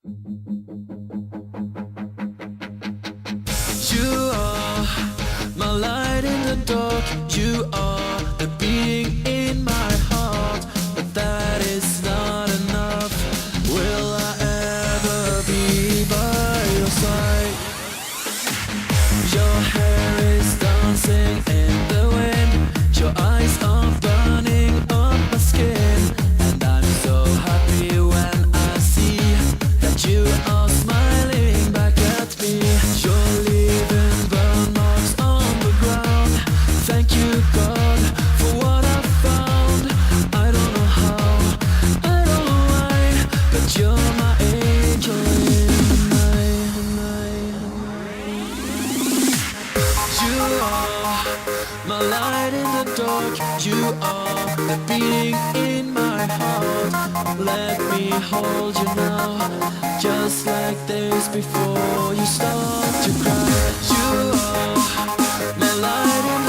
You are my light in the dark. You are the beating in my heart. But that is not enough. Will I ever be by your side? Your hair is dancing in the wind. Your eyes are burning on my skin. And I'm so happy when I see that you are smiling back at me. You're leaving burn marks on the ground. Thank you, God, for what I found. I don't know how, I don't know why, but you're my angel in the night. You are my light in the dark. You are the beating in my heart. Let me hold you now, just like days before you start to cry. You are my light in